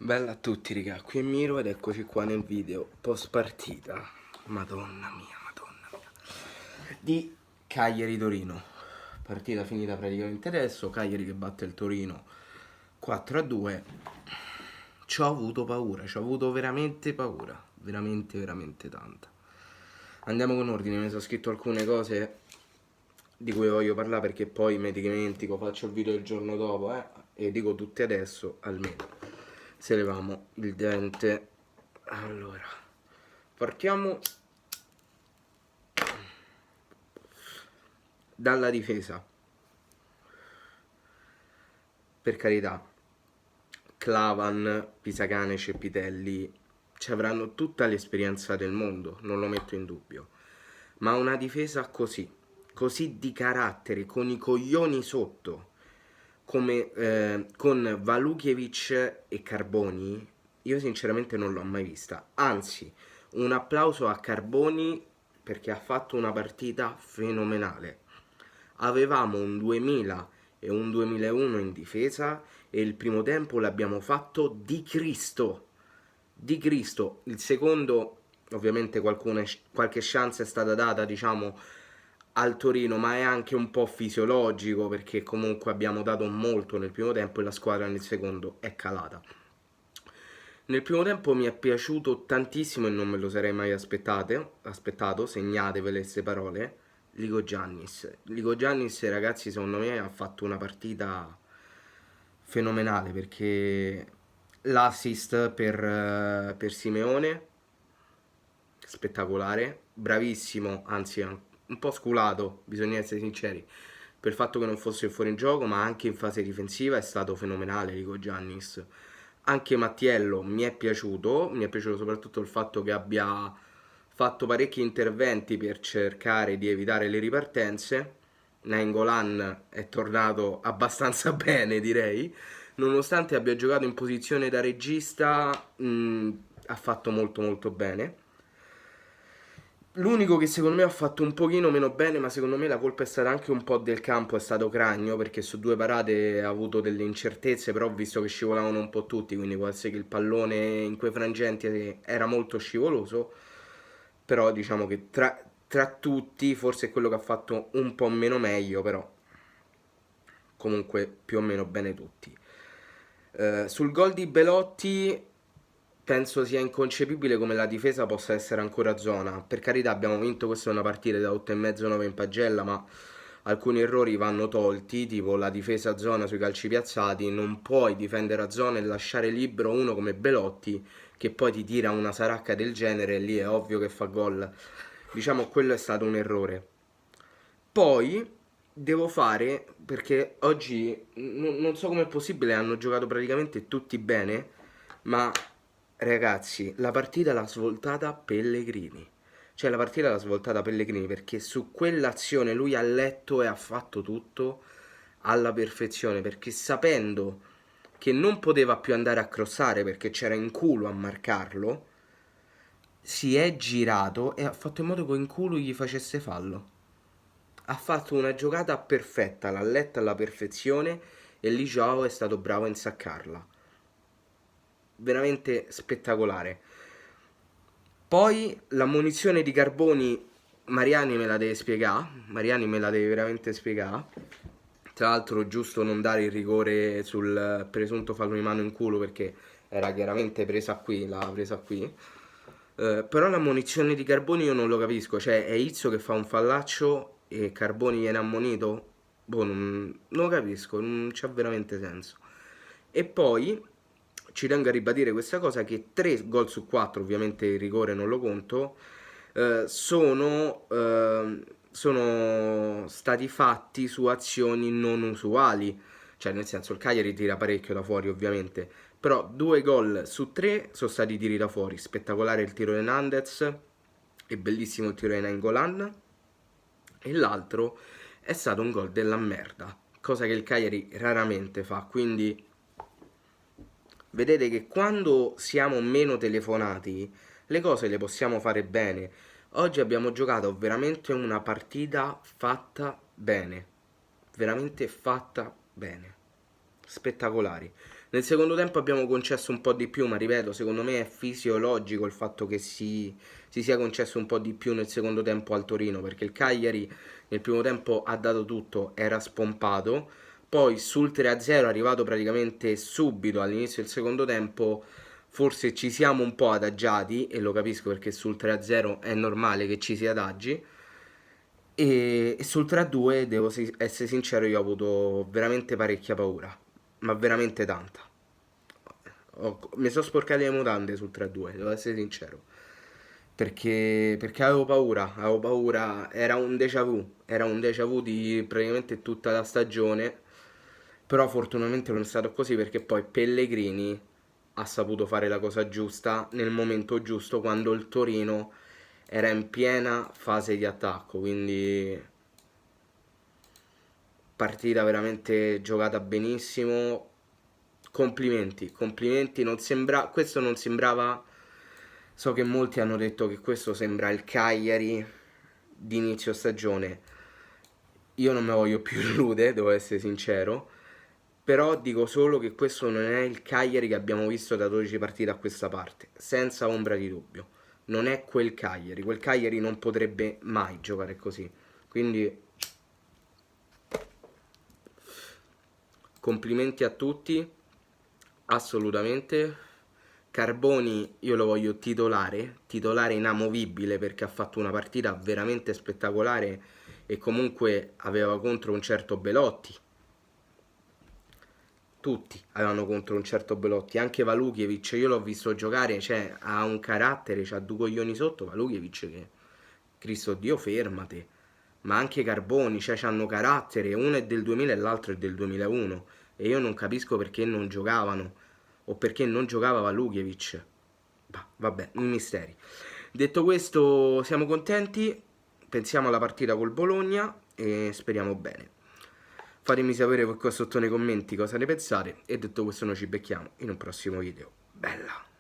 Bella a tutti raga, qui è Miro ed eccoci qua nel video post partita, madonna mia, di Cagliari-Torino. Partita finita praticamente adesso, Cagliari che batte il Torino 4-2. Ci ho avuto paura, ci ho avuto veramente paura, veramente tanta. Andiamo con ordine, mi sono scritto alcune cose di cui voglio parlare perché poi mi dimentico, faccio il video il giorno dopo, e dico tutte adesso almeno. Se levamo il dente. Allora, partiamo dalla difesa. Per carità, Clavan, Pisacane, Cepitelli ci avranno tutta l'esperienza del mondo, non lo metto in dubbio. Ma una difesa così di carattere, con i coglioni sotto, come con Valukiewicz e Carboni, io sinceramente non l'ho mai vista. Anzi, un applauso a Carboni perché ha fatto una partita fenomenale. Avevamo un 2000 e un 2001 in difesa e il primo tempo l'abbiamo fatto di Cristo. Di Cristo. Il secondo, ovviamente qualche chance è stata data, diciamo, al Torino, ma è anche un po' fisiologico perché comunque abbiamo dato molto nel primo tempo e la squadra nel secondo è calata. Nel primo tempo mi è piaciuto tantissimo e non me lo sarei mai aspettato, segnatevele queste parole, Ligo Giannis. Ligo Giannis, ragazzi, secondo me ha fatto una partita fenomenale perché l'assist per Simeone, spettacolare, bravissimo, anzi un po' sculato, bisogna essere sinceri, per il fatto che non fosse fuori in gioco, ma anche in fase difensiva è stato fenomenale Ligo Giannis. Anche Mattiello mi è piaciuto soprattutto il fatto che abbia fatto parecchi interventi per cercare di evitare le ripartenze. Nainggolan è tornato abbastanza bene, direi. Nonostante abbia giocato in posizione da regista, ha fatto molto bene. L'unico che secondo me ha fatto un pochino meno bene, ma secondo me la colpa è stata anche un po' del campo, è stato Cragno, perché su due parate ha avuto delle incertezze, però ho visto che scivolavano un po' tutti, quindi può essere che il pallone in quei frangenti era molto scivoloso, però diciamo che tra tutti forse è quello che ha fatto un po' meno meglio, però comunque più o meno bene tutti. Sul gol di Belotti penso sia inconcepibile come la difesa possa essere ancora a zona. Per carità abbiamo vinto, questa è una partita da 8,5-9 in pagella, ma alcuni errori vanno tolti, tipo la difesa a zona sui calci piazzati. Non puoi difendere a zona e lasciare libero uno come Belotti che poi ti tira una saracca del genere e lì è ovvio che fa gol. Diciamo quello è stato un errore. Poi devo fare, perché oggi non so com'è possibile, hanno giocato praticamente tutti bene, ma ragazzi, la partita l'ha svoltata Pellegrini. Cioè la partita l'ha svoltata Pellegrini perché su quell'azione lui ha letto e ha fatto tutto alla perfezione, perché sapendo che non poteva più andare a crossare perché c'era in culo a marcarlo, si è girato e ha fatto in modo che in culo gli facesse fallo. Ha fatto una giocata perfetta, l'ha letta alla perfezione e lì Joao è stato bravo a insaccarla. Veramente spettacolare. Poi l'ammonizione di Carboni, Mariani me la deve spiegare, Mariani me la deve veramente spiegare. Tra l'altro giusto non dare il rigore sul presunto fallo di mano in culo perché era chiaramente presa qui, l'ha presa qui. Però l'ammonizione di Carboni io non lo capisco, cioè è Izzo che fa un fallaccio e Carboni viene ammonito? Boh, non lo capisco, non c'ha veramente senso. E poi ci tengo a ribadire questa cosa che 3 gol su 4, ovviamente il rigore non lo conto, sono stati fatti su azioni non usuali, cioè nel senso il Cagliari tira parecchio da fuori ovviamente, però 2 gol su 3 sono stati tiri da fuori, spettacolare il tiro di Hernandez e bellissimo il tiro di Nainggolan, e l'altro è stato un gol della merda, cosa che il Cagliari raramente fa, quindi vedete che quando siamo meno telefonati le cose le possiamo fare bene. Oggi abbiamo giocato veramente una partita fatta bene, veramente fatta bene, spettacolari. Nel secondo tempo abbiamo concesso un po' di più, ma ripeto, secondo me è fisiologico il fatto che si sia concesso un po' di più nel secondo tempo al Torino, perché il Cagliari nel primo tempo ha dato tutto, era spompato, poi sul 3-0 arrivato praticamente subito all'inizio del secondo tempo, forse ci siamo un po' adagiati, e lo capisco perché sul 3-0 è normale che ci si adagi, e sul 3-2 devo essere sincero, io ho avuto veramente parecchia paura, ma veramente tanta. Mi sono sporcate le mutande sul 3-2, devo essere sincero. Perché avevo paura, era un déjà vu di praticamente tutta la stagione, però fortunatamente non è stato così perché poi Pellegrini ha saputo fare la cosa giusta nel momento giusto quando il Torino era in piena fase di attacco, quindi partita veramente giocata benissimo. Complimenti, complimenti, questo non sembrava. So che molti hanno detto che questo sembra il Cagliari di inizio stagione. Io non me voglio più illudere, devo essere sincero. Però dico solo che questo non è il Cagliari che abbiamo visto da 12 partite a questa parte, senza ombra di dubbio. Non è quel Cagliari non potrebbe mai giocare così. Quindi complimenti a tutti, assolutamente. Carboni io lo voglio titolare inamovibile perché ha fatto una partita veramente spettacolare e comunque aveva contro un certo Belotti. Tutti avevano contro un certo Belotti, anche Valukiewicz, io l'ho visto giocare, cioè ha un carattere, c'ha due coglioni sotto, Valukiewicz che, Cristo Dio, fermate. Ma anche Carboni, cioè hanno carattere, uno è del 2000 e l'altro è del 2001 e io non capisco perché non giocavano o perché non giocava Valukiewicz. Bah, vabbè, misteri. Detto questo, siamo contenti, pensiamo alla partita col Bologna e speriamo bene. Fatemi sapere voi qua sotto nei commenti cosa ne pensate e detto questo noi ci becchiamo in un prossimo video. Bella!